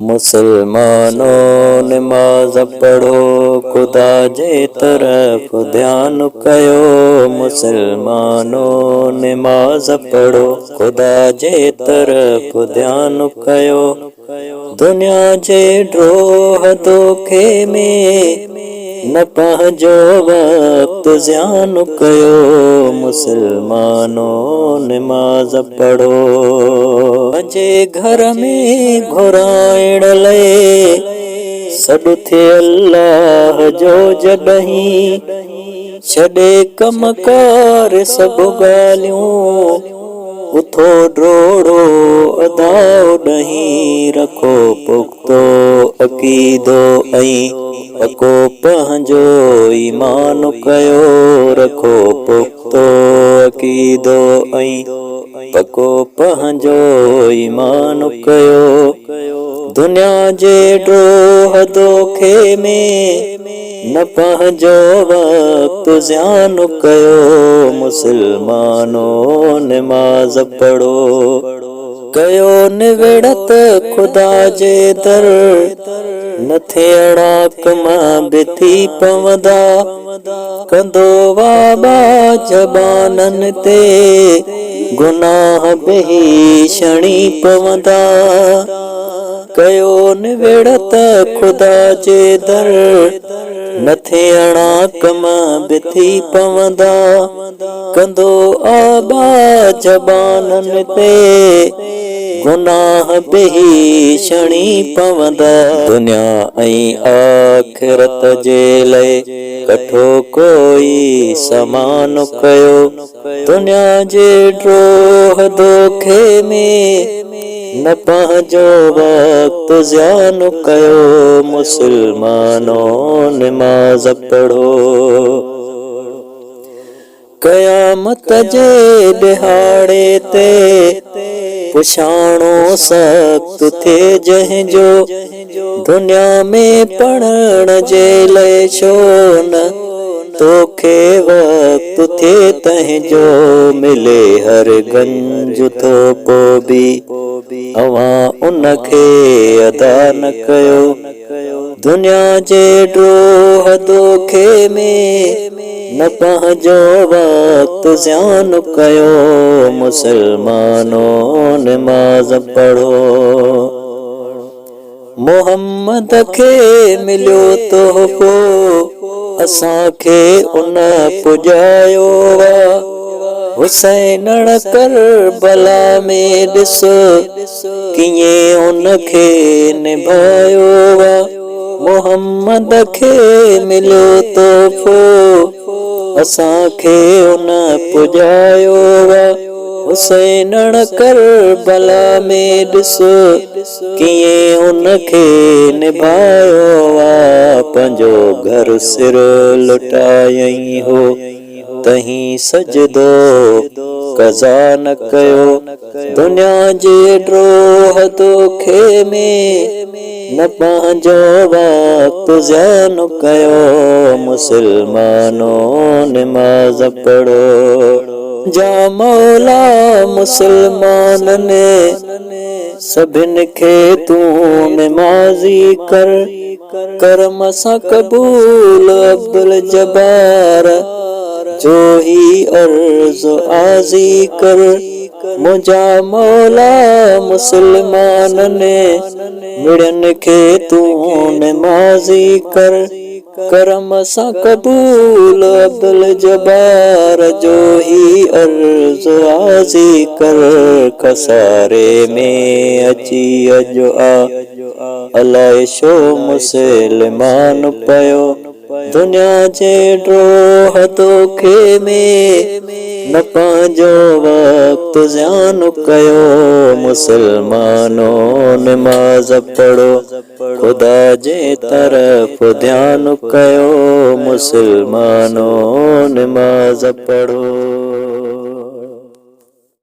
मुसलमानों नमाज़ पढ़ो, खुदा जे तरफ ध्यान कयो। मुसलमानों नमाज़ पढ़ो, खुदा जे तरफ ध्यान कयो। दुनिया जे ड्रोह धोखे में न पंहिंजो वक़्तु ज़ियान कयो। मुसलमानों नमाज़ पढ़ो, पंहिंजे घर में घुराइण लाइ सॾु थिए अल्लाह जो जॾहिं, छॾे कमकार सभु ॻाल्हियूं, उथो ड्रोड़ो अदा ॾहीं। रखो पुख़्तो अक़ीदो ऐं पको पंहिंजो ईमान कयो। रखो पुख़्तो अक़ीदो ऐं पको पंहिंजो ईमान कयो। दुनिया जे ड्रोह धोखे में न पंहिंजो वक़्तु ज़ियान कयो। मुसलमानों नमाज़ पढ़ो, कयो निविड़त ख़ुदा जे दर, न थियणा कम बिथी पवंदा। कंदो वाबा ज़बाननि ते, गुनाह बेही छणी पवंदा। कयो निविड़त ख़ुदा जे दर, न थियणा कम बिथी पवंदा। कंदो आबा ज़बाननि ते, गुनाह बेही छणी पवंदा। दुनिया ऐं आख़िरत जे लाइ कठो कोई समान कयो। दुनिया जे ड्रोह धोखे में न पंहिंजो वक़्तु ज़ियान कयो। मुसलमानों नमाज़ पढ़ो, क़यामत जे ॾिहाड़े ते पुछाणो सख़्तु थिए जंहिंजो। दुनिया में पढ़ण जे लाइ छो न तोखे वक़्तु थिए तंहिंजो। मिले हर गंज थो पोइ बि अवां उनखे अदा न कयो। दुनिया जे ड्रोह धोखे में न पंहिंजो वक़्तु ज़ियान कयो। मुसलमानों नमाज़ पढ़ो, मोहम्मद खे मिलियो तोहफ़ो, असांखे उन पुॼायो आ। हुसैन करबला में ॾिस, कीअं उनखे निभायो आ। मोहम्मद खे मिलियो तोहफ़ो, असांखे उन पुॼायो आ। हुसैन करबला में ॾिस, कीअं उनखे निभायो आ। पंहिंजो घर सिर लुटायईं हो, तहीं सजदो क़ज़ा न कयो। दुनिया जे ड्रोह धोखे में न पंहिंजो वक़्तु ज़ियान कयो। मुसलमानों नमाज़ पढ़ो, जा मौला मुसलमाननि सभिनि खे तूं नमाज़ी कर सां क़बूल अब्दुल जब्बार जो ही अर्ज़ आज़ी कर। मुंहिंजा मौला मुसलमाननि मिड़नि खे तूं नमाज़ी करम सां क़बूल अब्दुल जब्बार जो ही अर्ज़ आज़ी कर। खसारे में अची अॼु अलाए छो मुसलमान पयो। दुनिया जे ड्रोह धोखे में न पंहिंजो वक़्तु ज़ियान कयो। मुसलमानों नमाज़ पढ़ो, खुदा जे तरफ ध्यान कयो। मुसलमानों नमाज़ पढ़ो।